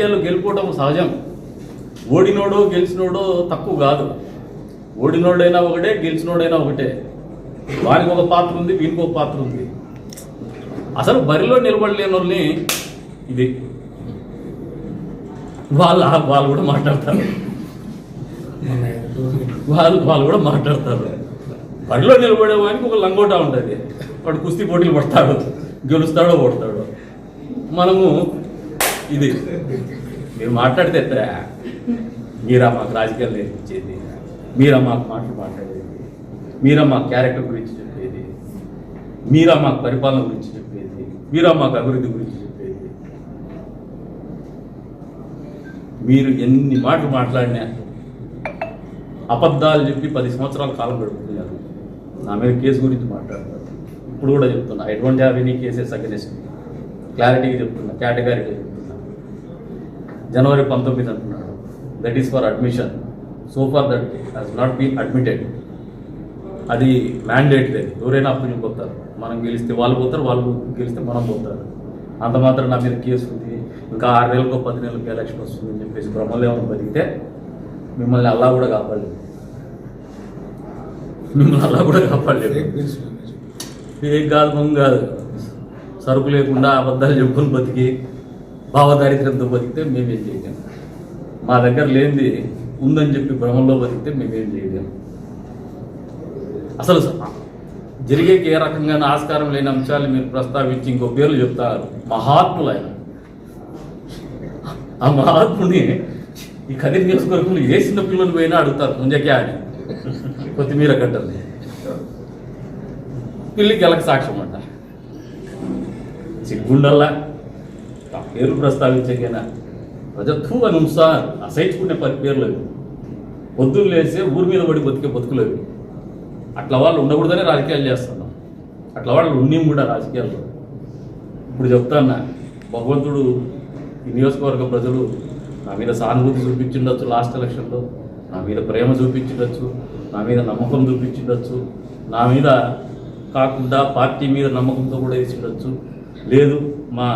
రాజకీయాల్లో గెలుపుకోవడం సహజం. ఓడినోడో గెలిచినోడో తక్కువ కాదు. ఓడినోడైనా ఒకటే, గెలిచినోడైనా ఒకటే. వానికి ఒక పాత్ర ఉంది, వీనికి ఒక పాత్ర ఉంది. అసలు బరిలో నిలబడలేని వాళ్ళని ఇది వాళ్ళు కూడా మాట్లాడతారు. వాళ్ళు కూడా మాట్లాడతారు. బరిలో నిలబడే వానికి ఒక లంగోటా ఉంటుంది. వాడు కుస్తీ పోటీలు పడతాడు, గెలుస్తాడో ఓడతాడో. మనము ఇది మీరు మాట్లాడితే ఎత్తరా, మీరా మాకు రాజకీయాలు నేర్పించేది, మీరా మాకు మాటలు మాట్లాడేది, మీరా మాకు క్యారెక్టర్ గురించి చెప్పేది, మీరా మాకు పరిపాలన గురించి చెప్పేది, మీరా మాకు అభివృద్ధి గురించి చెప్పేది. మీరు ఎన్ని మాటలు మాట్లాడినా అబద్ధాలు చెప్పి 10 సంవత్సరాల కాలం గడుపుతున్నారు. నా మీద కేసు గురించి మాట్లాడతారు. ఇప్పుడు కూడా చెప్తున్నా, I don't have any cases against. క్లారిటీగా చెప్తున్నా, కేటగిరీగా చెప్తున్నా. జనవరి 19 అంటున్నాడు, that is for admission. So far that has not been admitted. అది మ్యాండేట్ లేదు. ఎవరైనా అప్పచెప్పిపోతారు. మనం గెలిస్తే వాళ్ళు పోతారు, వాళ్ళు గెలిస్తే మనం పోతారు. అంత మాత్రం నా మీద కేసు ఉంది, ఇంకా 6 నెలలకో 10 నెలలకు ఎలక్షన్ వస్తుందని చెప్పేసి బ్రహ్మలు ఏమైనా బతికితే మిమ్మల్ని అల్లా కూడా కాపాడలేదు. మిమ్మల్ని అల్లా కూడా కాపాడలేదు. ఏం కాదు, మొంగ కాదు. సరుకు లేకుండా అబద్ధాలు చెప్పుకొని బతికి భావదారిద్ర్యంతో బతికితే మేమేం చేయలేం. మా దగ్గర లేనిది ఉందని చెప్పి భ్రమంలో బతికితే మేమేం చేయలేం. అసలు జరిగేకి ఏ రకంగా ఆస్కారం లేని అంశాలు మీరు ప్రస్తావించి ఇంకో పేర్లు చెప్తారు. మహాత్ములు ఆయన. ఆ మహాత్ముని ఈ కదిరి నియోజకవర్గంలో ఏ చిన్న పిల్లలు పోయినా అడుగుతారు, ముంజకే అని కొత్తిమీర గడ్డల్ని పిల్లికి ఎలక సాక్ష్యం అంట. సిగ్గుండల్లా ఆ పేర్లు ప్రస్తావించకైనా ప్రజత్వ అని సార్ అసహించుకునే పేర్లు అవి. పొద్దున్న లేసే ఊరి మీద పడి బతికే బతుకులేవి. అట్లా వాళ్ళు ఉండకూడదనే రాజకీయాలు చేస్తున్నాం. అట్లా వాళ్ళు ఉన్నీం కూడా రాజకీయాల్లో. ఇప్పుడు చెప్తాన్నా, భగవంతుడు ఈ నియోజకవర్గ ప్రజలు నా మీద సానుభూతి చూపించిండొచ్చు, లాస్ట్ ఎలక్షన్లో నా మీద ప్రేమ చూపించిండొచ్చు, నా మీద నమ్మకం చూపించిండొచ్చు, నా మీద కాకుండా పార్టీ మీద నమ్మకంతో కూడా వేసిండొచ్చు, లేదు మా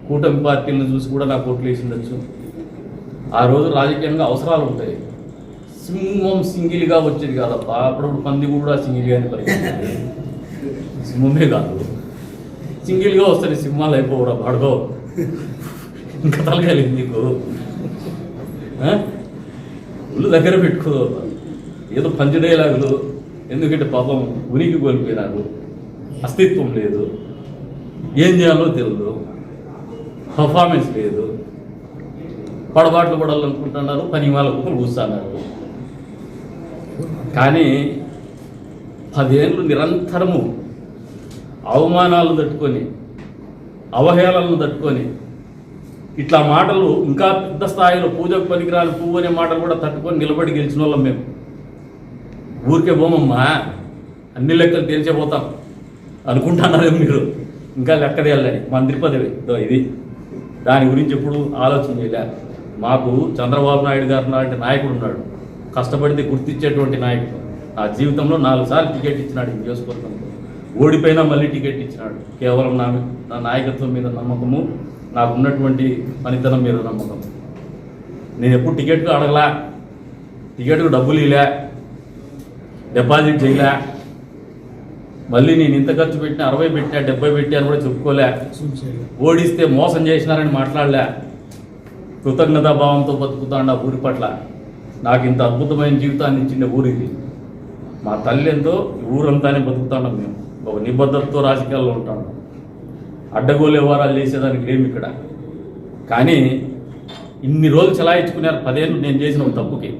కూటమి పార్టీలను చూసి కూడా నాకు ఓట్లు వేసిండొచ్చు. ఆ రోజు రాజకీయంగా అవసరాలు ఉంటాయి. సింహం సింగిల్గా వచ్చేది కాదప్ప, అప్పుడప్పుడు పంది కూడా సింగిల్గానే పరిగెత్తుంది. సింహమే కాదు, సింగిల్గా వస్తుంది. సింహాలు అయిపోవరా పాడుకో, ఇంకా తలగాలి నీకు. ఒళ్ళు దగ్గర పెట్టుకో. ఏదో పంచ డైలాగులు, ఎందుకంటే పాపం ఉనికి కోల్పోయినారు, అస్తిత్వం లేదు, ఏం చేయాలో తెలియదు, పర్ఫార్మెన్స్ లేదు, పడబాట్లు పడాలనుకుంటున్నారు, పని వాళ్ళకు కూర్చున్నారు. కానీ 10 ఏళ్ళు నిరంతరము అవమానాలు తట్టుకొని, అవహేళనలు తట్టుకొని, ఇట్లా మాటలు ఇంకా పెద్ద స్థాయిలో పూజకు పనికిరాని పువ్వు అనే మాటలు కూడా తట్టుకొని నిలబడి గెలిచిన వాళ్ళం మేము. ఊరికే పోమమ్మా, అన్ని లెక్కలు తేల్చిపోతాం అనుకుంటున్నారే మీరు. ఇంకా లెక్క తేయాలని మంత్రి పదవి ఇది, దాని గురించి ఎప్పుడు ఆలోచన చేయలే. మాకు చంద్రబాబు నాయుడు గారు లాంటి నాయకుడు ఉన్నాడు, కష్టపడితే గుర్తించేటువంటి నాయకుడు. నా జీవితంలో 4 సార్లు టికెట్ ఇచ్చినాడు ఈ నియోజకవర్గంలో. ఓడిపోయినా మళ్ళీ టికెట్ ఇచ్చినాడు. కేవలం నా నాయకత్వం మీద నమ్మకము, నాకు ఉన్నటువంటి పనితనం మీద నమ్మకం. నేను ఎప్పుడు టికెట్కు అడగలా, టికెట్కు డబ్బులు ఇలే, డిపాజిట్ చేయలే. మళ్ళీ నేను ఇంత ఖర్చు పెట్టినా, 60 పెట్టినా, 70 పెట్టా అని కూడా చెప్పుకోలే. ఓడిస్తే మోసం చేసినారని మాట్లాడలే. కృతజ్ఞతాభావంతో బతుకుతాండ ఊరి పట్ల. నాకు ఇంత అద్భుతమైన జీవితాన్ని ఇచ్చిన ఊరికి మా తల్లి ఎంతో, ఊరంతానే బతుకుతున్నాం మేము. ఒక నిబద్ధతతో రాజకీయాల్లో ఉంటాం. అడ్డగోలు వ్యవహారాలు చేసేదానికి లేము ఇక్కడ. కానీ ఇన్ని రోజులు చలాయించుకున్నారు. 10 ఏళ్ళు నేను చేసిన ఒక తప్పుకి.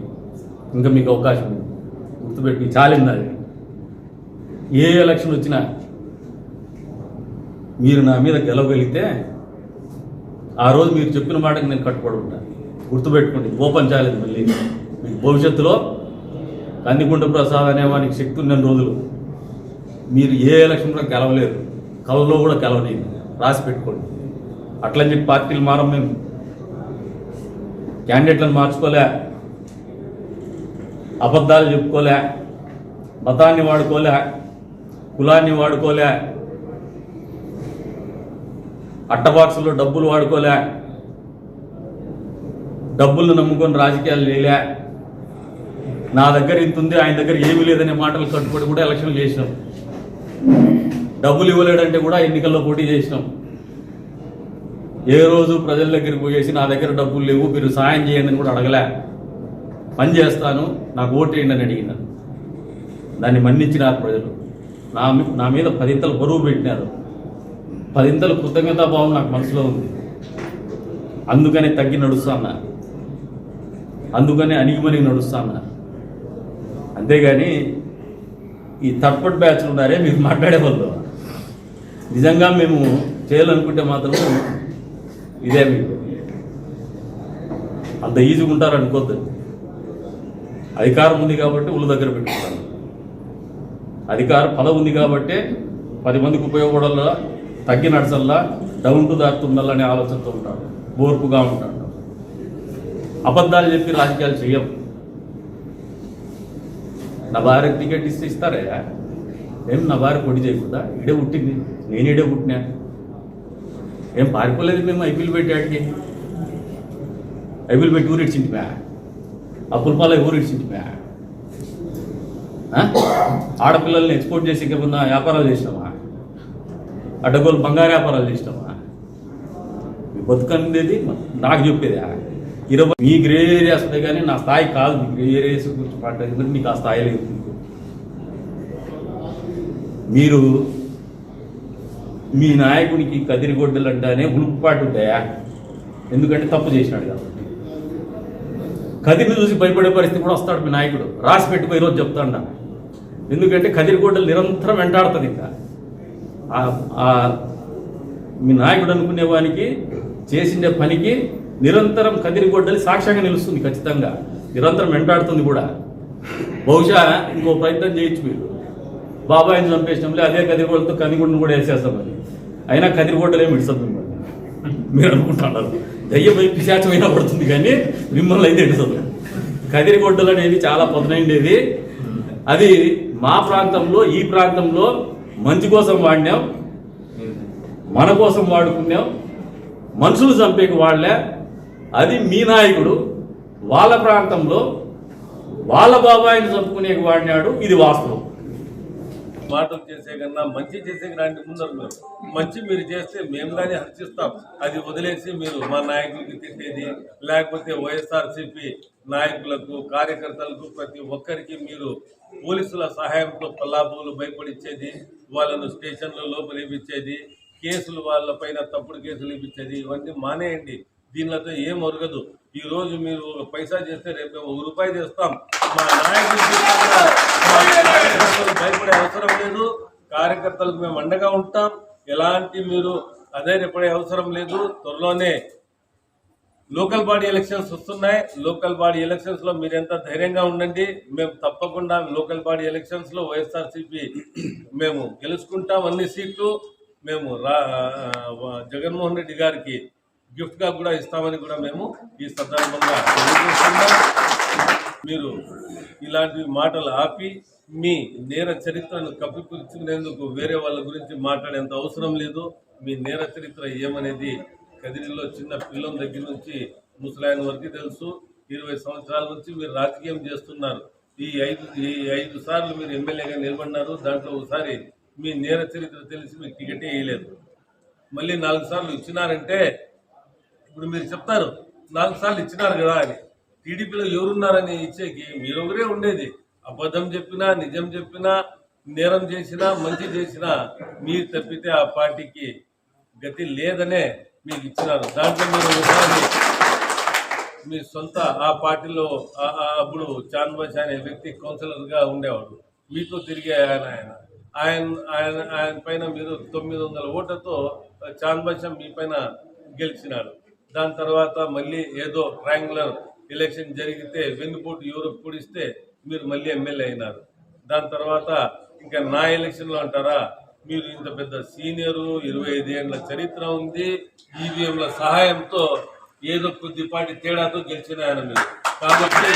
ఇంకా మీకు అవకాశం ఉంది, గుర్తుపెట్టి చాలింది. అది ఏ ఎలక్షన్ వచ్చినా మీరు నా మీద గెలవగలిగితే ఆ రోజు మీరు చెప్పిన మాటకి నేను కట్టుబడి ఉంటాను. గుర్తుపెట్టుకోండి, ఓపెన్ ఛాలెంజ్. మళ్ళీ మీకు భవిష్యత్తులో కందికుంట ప్రసాద్ అనేవానికి శక్తి ఉన్న రోజులు మీరు ఏ ఎలక్షన్లో గెలవలేరు, కళలో కూడా గెలవలేదు. రాసి పెట్టుకోండి. అట్లని చెప్పి పార్టీలు మారం, మేము క్యాండిడేట్లను మార్చుకోలే, అబద్ధాలు చెప్పుకోలే, మతాన్ని వాడుకోలే, కులాన్ని వాడుకోలే, అట్టబాక్సులో డబ్బులు వాడుకోలే. డబ్బులను నమ్ముకొని రాజకీయాలు లేలే, నా దగ్గర ఇంత ఉంది ఆయన దగ్గర ఏమీ లేదనే మాటలు కట్టుబడి కూడా ఎలక్షన్లు చేసినాం. డబ్బులు ఇవ్వలేడంటే కూడా ఎన్నికల్లో పోటీ చేసినాం. ఏ రోజు ప్రజల దగ్గరికి పోయేసి నా దగ్గర డబ్బులు లేవు మీరు సాయం చేయండి అని కూడా అడగలే. పని చేస్తాను నాకు ఓటేయండి అని అడిగినాను. దాన్ని మన్నించినారు ప్రజలు. నా మీద 10 ఇంతలు బరువు పెట్టినారు. 10 ఇంతలు కృతజ్ఞతాభావం నాకు మనసులో ఉంది. అందుకని తగ్గి నడుస్తాను, అందుకని అణిగిమని నడుస్తాను. అంతేగాని ఈ థర్డ్ బ్యాచ్లు ఉన్నారే మీరు మాట్లాడేవాళ్ళు, నిజంగా మేము చేయాలనుకుంటే మాత్రం ఇదే మీకు అంత ఈజీగా ఉంటారు అనుకోద్దు. అధికారం ఉంది కాబట్టి ఊళ్ళ దగ్గర పెట్టుకుంటాను. అధికారం పదవి ఉంది కాబట్టి 10 మందికి ఉపయోగపడాలా, తగ్గి నడచల్లా, డౌన్ టు దార్త్ ఉండాలనే ఆలోచనతో ఉంటాడు, ఓర్పుగా ఉంటాడు. అబద్ధాలు చెప్పి రాజకీయాలు చెయ్యం. నా భార్యకు టికెట్ ఇస్తారా? ఏం నా భార్య పొడి చేయకూడదా? ఇడే పుట్టింది, నేను ఇడే పుట్టినా. ఏం పారిపోలేదు మేము ఐపీఎల్ పెట్టి ఆడికి. ఐపీఎల్ పెట్టి ఊరిడ్చింటిపా, అప్పులపాల ఊరిడ్చింటిపా. ఆడపిల్లల్ని ఎక్స్పోర్ట్ చేసి ఇంకేమన్నా వ్యాపారాలు చేసినామా? అడ్డగోలు బంగారు వ్యాపారాలు చేసినామా? బతుకనేది నాకు చెప్పేది 20 మీ గ్రే ఏరియాస్ ఉంటాయి కానీ నా స్థాయి కాదు. మీ గ్రే ఏరియాస్ గురించి మాట్లాడేందుకు మీకు ఆ స్థాయి లేదు. మీరు మీ నాయకునికి కదిరిగొడ్డలు అంటేనే ఉలుపుపాటు ఉంటాయా? ఎందుకంటే తప్పు చేసినాడు కాబట్టి. కదిరిని చూసి భయపడే పరిస్థితి కూడా వస్తాడు మీ నాయకుడు. రాసి పెట్టుకో ఈరోజు చెప్తాడా. ఎందుకంటే కదిరిగొడ్డలు నిరంతరం వెంటాడుతుంది. ఇంకా మీ నాయకుడు అనుకునే వానికి చేసిండే పనికి నిరంతరం కదిరిగొడ్డలి సాక్ష్యంగా నిలుస్తుంది. ఖచ్చితంగా నిరంతరం వెంటాడుతుంది కూడా. బహుశా ఇంకో ప్రయత్నం చేయొచ్చు మీరు. బాబాయిని చంపేసినాంలే అదే కదిరిగొడ్డలతో కదిరిగొడ్డను కూడా వేసేస్తామని. అయినా కదిరిగొడ్డలే మిడిసదు మీరు అనుకుంటున్నారు. దయ్యం పోయి పిశాచమైనా పడుతుంది కానీ మిమ్మల్ని అయితే ఎడుతుంది. కదిరిగొడ్డలు అనేది చాలా పదునైండేది. అది మా ప్రాంతంలో, ఈ ప్రాంతంలో మంచి కోసం వాడినాం, మన కోసం వాడుకున్నాం, మనుషులు చంపేకి వాడలే. అది మీ నాయకుడు వాళ్ళ ప్రాంతంలో వాళ్ళ బాబాయిని చంపుకునేకి వాడినాడు. ఇది వాస్తవం. మాటలు చేసే కన్నా మంచి చేసే రాంటి ముందరు మీరు మంచి మీరు చేస్తే మేము కానీ హర్షిస్తాం. అది వదిలేసి మీరు మా నాయకులకి తిట్టేది, లేకపోతే వైఎస్ఆర్సీపీ నాయకులకు, కార్యకర్తలకు, ప్రతి ఒక్కరికి మీరు పోలీసుల సహాయంతో పల్లాపులు భయపడిచ్చేది, వాళ్ళను స్టేషన్లో లోపలిపించేది, కేసులు వాళ్ళపైన తప్పుడు కేసులు ఇప్పించేది, ఇవన్నీ మానేయండి. దీనితో ఏం ఒరగదు. ఈ రోజు మీరు 1 పైసా చేస్తే రేపు 1 రూపాయి చేస్తాం. మా నాయకులకి భయపడే అవసరం లేదు. కార్యకర్తలకు మేము అండగా ఉంటాం. ఎలాంటి మీరు అధైర్యపడే అవసరం లేదు. త్వరలోనే లోకల్ బాడీ ఎలక్షన్స్ వస్తున్నాయి. లోకల్ బాడీ ఎలక్షన్స్ లో మీరు ఎంత ధైర్యంగా ఉండండి. మేము తప్పకుండా లోకల్ బాడీ ఎలక్షన్స్ లో వైఎస్ఆర్సీపీ మేము గెలుచుకుంటాం. అన్ని సీట్లు మేము జగన్మోహన్ రెడ్డి గారికి గిఫ్ట్ గా కూడా ఇస్తామని కూడా మేము ఈ సందర్భంగా తెలియజేస్తున్నాం. మీరు ఇలాంటి మాటలు ఆపి మీ నేర చరిత్రను కప్పిపుచ్చుకునేందుకు వేరే వాళ్ళ గురించి మాట్లాడేంత అవసరం లేదు. మీ నేర చరిత్ర ఏమనేది కదిరిలో చిన్న పిల్లల దగ్గర నుంచి ముసలాయన వరకు తెలుసు. 20 సంవత్సరాల నుంచి మీరు రాజకీయం చేస్తున్నారు. ఈ 5 సార్లు మీరు ఎమ్మెల్యేగా నిలబడినారు. దాంట్లో ఒకసారి మీ నేర చరిత్ర తెలిసి మీకు టికెటే వేయలేదు. మళ్ళీ 4 సార్లు ఇచ్చినారంటే ఇప్పుడు మీరు చెప్తారు 4 సార్లు ఇచ్చినారు కదా అని. టీడీపీలో ఎవరున్నారని ఇచ్చేకి మీరొకరే ఉండేది. అబద్ధం చెప్పినా, నిజం చెప్పినా, నేరం చేసినా, మంచి చేసినా మీరు తప్పితే ఆ పార్టీకి గతి లేదనే మీకు ఇచ్చినారు. దాంట్లో మీరు ఒకసారి మీ సొంత ఆ పార్టీలో అప్పుడు చాన్బాష్ అనే వ్యక్తి కౌన్సిలర్గా ఉండేవాడు. మీతో తిరిగే ఆయన పైన మీరు 900 ఓట్లతో చాన్బాష్ మీ పైన గెలిచినాడు. దాని తర్వాత మళ్ళీ ఏదో ట్రయాంగులర్ ఎలక్షన్ జరిగితే వెన్నుపోటు యూరోప్ కూడిస్తే మీరు మళ్ళీ ఎమ్మెల్యే అయినారు. దాని తర్వాత ఇంకా నా ఎలక్షన్లో అంటారా, మీరు ఇంత పెద్ద సీనియరు, 25 ఏళ్ల చరిత్ర ఉంది, ఈవీఎంల సహాయంతో ఏదో కొద్దిపాటి తేడాతో గెలిచిన ఆయన మీరు. కాబట్టి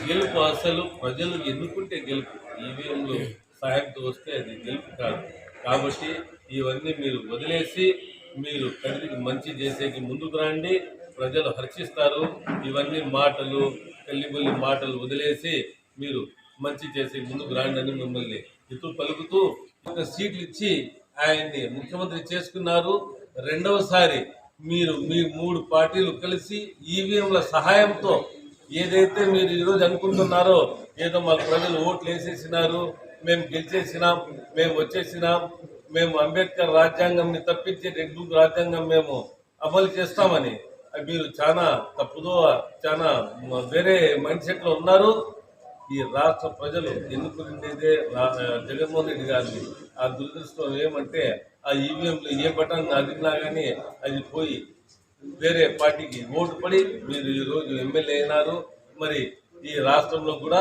గెలుపు అసలు ప్రజలు ఎన్నుకుంటే గెలుపు, ఈవీఎంలు సహాయంతో వస్తే అది గెలుపు కాదు. కాబట్టి ఇవన్నీ మీరు వదిలేసి మీరు కదిరికి మంచి చేసేకి ముందుకు రండి. ప్రజలు హర్షిస్తారు. ఇవన్నీ మాటలు, కల్లిబుల్లి మాటలు వదిలేసి మీరు మంచి చేసి ముందుకు రాండి మిమ్మల్ని ఇతూ పలుకుతూ ఒక సీట్లు ఇచ్చి ఆయన్ని ముఖ్యమంత్రి చేసుకున్నారు. రెండవసారి మీరు మీ 3 పార్టీలు కలిసి ఈవీఎంల సహాయంతో ఏదైతే మీరు ఈరోజు అనుకుంటున్నారో, ఏదో మాకు ప్రజలు ఓట్లు వేసేసినారు, మేము గెలిచేసినాం, మేము వచ్చేసినాం, మేము అంబేద్కర్ రాజ్యాంగంని తప్పించి రెడ్ బుక్ రాజ్యాంగం మేము అమలు చేస్తామని మీరు చాలా తప్పుదో చాలా వేరే మైండ్ సెట్ లో ఉన్నారు. ఈ రాష్ట్ర ప్రజలు ఎన్నుకునేదే జగన్మోహన్ రెడ్డి గారిని. ఆ దురదృష్టం ఏమంటే ఆ ఈవీఎంలో ఏ బటన్ అదిగినా కానీ అది పోయి వేరే పార్టీకి ఓటు పడి మీరు ఈరోజు ఎమ్మెల్యే అయినారు. మరి ఈ రాష్ట్రంలో కూడా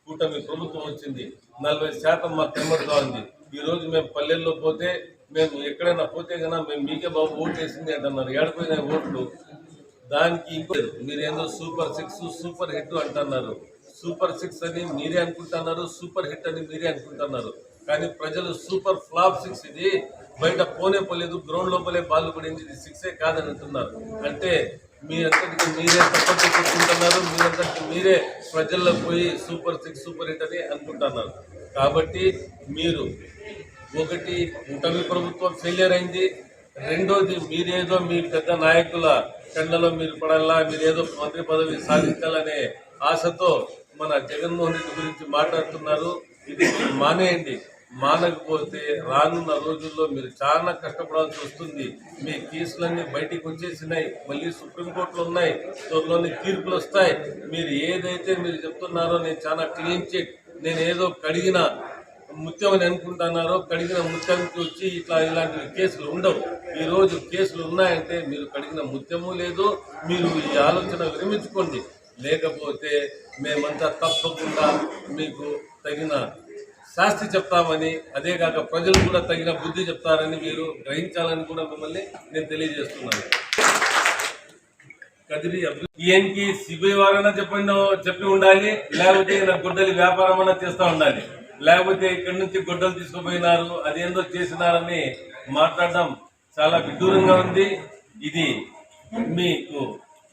కూటమి ప్రభుత్వం వచ్చింది. 40% మాకు కనబడుతూ ఉంది. ఈరోజు మేము పల్లెల్లో పోతే, మేము ఎక్కడైనా పోతే కన్నా మేము మీకే బాబు ఓటు వేసింది అంటున్నారు. ఏడిపోయిన ఓట్లు దానికి ఇంకో మీరేందో సూపర్ 6 సూపర్ హిట్ అంటున్నారు. సూపర్ 6 అని మీరే అనుకుంటున్నారు, సూపర్ హిట్ అని మీరే అనుకుంటున్నారు. కానీ ప్రజలు సూపర్ ఫ్లాప్ 6 ఇది, బయట పోనే పోలేదు, గ్రౌండ్ లోపలే బాల్ పడింది, ఇది 6 కాదని అంటున్నారు. అంటే మీరంతటికి మీరే తప్పట్టు కొట్టుకుంటున్నారు, మీరంతటికి మీరే ప్రజల్లో పోయి సూపర్ 6 సూపర్ హిట్ అని అనుకుంటున్నారు. కాబట్టి మీరు ఒకటి కూటమి ప్రభుత్వం ఫెయిలియర్ అయింది. రెండోది మీరేదో మీ పెద్ద నాయకుల కండలో మీరు పడాలా, మీరేదో మంత్రి పదవి సాధించాలనే ఆశతో మన జగన్మోహన్ రెడ్డి గురించి మాట్లాడుతున్నారు. ఇది మానేయండి. మానకపోతే రానున్న రోజుల్లో మీరు చాలా కష్టపడాల్సి వస్తుంది. మీ కేసులన్నీ బయటికి వచ్చేసినాయి, మళ్ళీ సుప్రీంకోర్టులో ఉన్నాయి, త్వరలోని తీర్పులు వస్తాయి. మీరు ఏదైతే మీరు చెప్తున్నారో నేను చాలా క్లీన్ చిట్, నేను ఏదో కడిగిన ముత్యం అని అనుకుంటున్నారో, కడిగిన ముత్యానికి వచ్చి ఇలాంటి కేసులు ఉండవు. ఈరోజు కేసులు ఉన్నాయంటే మీరు కడిగిన ముత్యము లేదు. మీరు ఈ ఆలోచన విరమించుకోండి. లేకపోతే మేమంతా తప్పకుండా మీకు తగిన శాస్తి చెప్తామని, అదేగాక ప్రజలు కూడా తగిన బుద్ధి చెప్తారని మీరు గ్రహించాలని కూడా మిమ్మల్ని నేను తెలియజేస్తున్నాను. కదిరి ఈయనకి సిబిఐ వారైనా చెప్పి ఉండాలి, లేకపోతే నా గొడ్డలి వ్యాపారం అన్నా చేస్తూ ఉండాలి, లేకపోతే ఇక్కడి నుంచి గొడ్డలు తీసుకుపోయినారు అదేందో చేసినారని మాట్లాడడం చాలా విడ్డూరంగా ఉంది. ఇది మీకు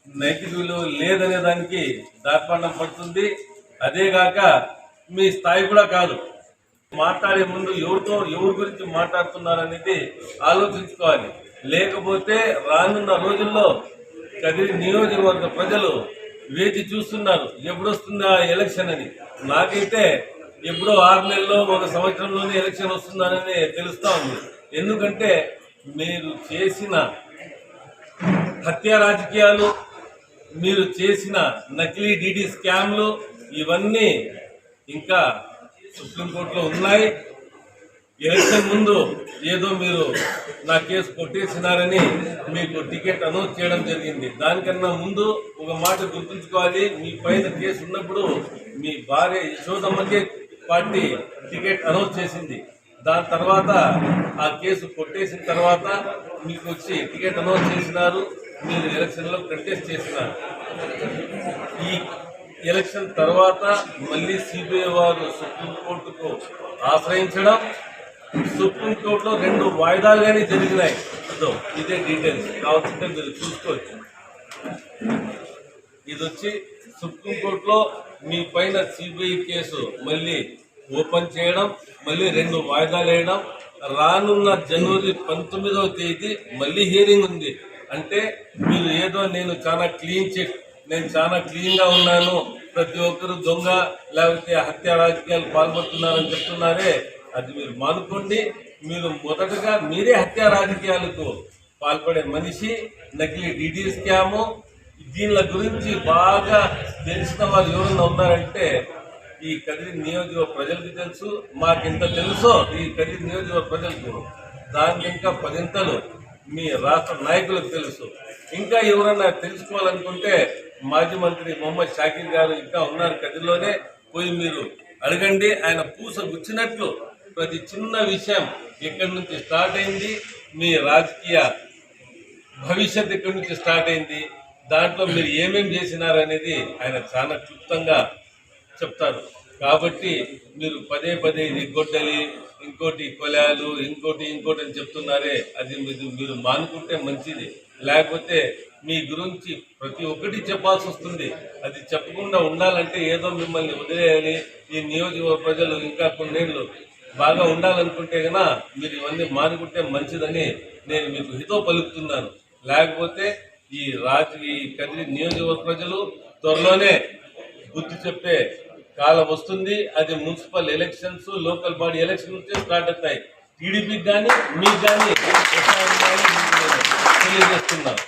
నైతిక విలువ లేదనే దానికి దార్పణం పడుతుంది. అదేగాక మీ స్థాయి కూడా కాదు. మాట్లాడే ముందు ఎవరి గురించి మాట్లాడుతున్నారనేది ఆలోచించుకోవాలి. లేకపోతే రానున్న రోజుల్లో కదిరి నియోజకవర్గ ప్రజలు వేచి చూస్తున్నారు ఎప్పుడొస్తుందా ఎలక్షన్ అని. నాకైతే ఎప్పుడో 6 నెలల్లో 1 సంవత్సరంలోనే ఎలక్షన్ వస్తుందనే తెలుస్తా ఉంది. ఎందుకంటే మీరు చేసిన హత్య రాజకీయాలు, మీరు చేసిన నకిలీ డీడీ స్కామ్లు ఇవన్నీ ఇంకా సుప్రీంకోర్టులో ఉన్నాయి. ఎలక్షన్ ముందు ఏదో మీరు నా కేసు కొట్టేసినారని మీకు టికెట్ అనౌన్స్ చేయడం జరిగింది. దానికన్నా ముందు ఒక మాట గుర్తుంచుకోవాలి, మీ పైన కేసు ఉన్నప్పుడు మీ భార్య యశోదమ్మకే పార్టీ టికెట్ అనౌన్స్ చేసింది. దాని తర్వాత ఆ కేసు కొట్టేసిన తర్వాత మీకు వచ్చి టికెట్ అనౌన్స్ చేసినారు, మీరు ఎలక్షన్లో కంటెస్ట్ చేసినారు. ఈ ఎలక్షన్ తర్వాత మళ్ళీ సిబిఐ వారు సుప్రీంకోర్టుకు ఆశ్రయించడం, సుప్రీంకోర్టులో 2 వాయిదాలుగానే జరిగినాయి. ఇదే డీటెయిల్స్ కావాల్సింటే మీరు చూసుకోవచ్చు. ఇది వచ్చి సుప్రీంకోర్టులో మీ పైన సిబిఐ కేసు మళ్ళీ ఓపెన్ చేయడం, మళ్ళీ 2 వాయిదాలు వేయడం. రానున్న జనవరి 19వ తేదీ మళ్ళీ హియరింగ్ ఉంది. అంటే మీరు ఏదో నేను చాలా క్లీన్ చిట్, నేను చాలా క్లీన్ గా ఉన్నాను, ప్రతి ఒక్కరు దొంగ లేకపోతే హత్య రాజకీయాలు పాల్పడుతున్నారని చెప్తున్నారే, అది మీరు మానుకోండి. మీరు మొదటగా మీరే హత్య రాజకీయాలకు పాల్పడే మనిషి, నకిలీ డీడీ స్కాము, దీనిల గురించి బాగా తెలిసిన వాళ్ళు ఎవరన్నా ఉన్నారంటే ఈ కదిరి నియోజకవర్గ ప్రజలకు తెలుసు. మాకింత తెలుసో ఈ కదిరి నియోజకవర్గ ప్రజలకు, దానికి ఇంకా 10 మీ రాష్ట్ర నాయకులకు తెలుసు. ఇంకా ఎవరన్నా తెలుసుకోవాలనుకుంటే మాజీ మంత్రి మొహమ్మద్ షాకీర్ గారు ఇంకా ఉన్నారు కదిరిలోనే, పోయి మీరు అడగండి. ఆయన పూస గుచ్చినట్లు ప్రతి చిన్న విషయం ఎక్కడి నుంచి స్టార్ట్ అయింది, మీ రాజకీయ భవిష్యత్ ఎక్కడి నుంచి స్టార్ట్ అయింది, దాంట్లో మీరు ఏమేం చేసినారనేది ఆయన చాలా క్లుప్తంగా చెప్తారు. కాబట్టి మీరు పదే ఇది గొడ్డలి, ఇంకోటి కొలాలు, ఇంకోటి అని చెప్తున్నారే, అది మీరు మానుకుంటే మంచిది. లేకపోతే మీ గురించి ప్రతి ఒక్కటి చెప్పాల్సి వస్తుంది. అది చెప్పకుండా ఉండాలంటే ఏదో మిమ్మల్ని వదిలేయాలి, ఈ నియోజకవర్గ ప్రజలు ఇంకా కొన్నేళ్ళు బాగా ఉండాలనుకుంటే కనుక మీరు ఇవన్నీ మానుకుంటే మంచిదని నేను మీకు హితో పలుకుతున్నాను. లేకపోతే ఈ కదిరి నియోజకవర్గ ప్రజలు త్వరలోనే బుద్ధి చెప్పే కాలం వస్తుంది. అది municipal elections, local body election నుంచే స్టార్ట్ అవుతాయి. టీడీపీకి కానీ మీకు కానీ తెలియజేస్తున్నాను.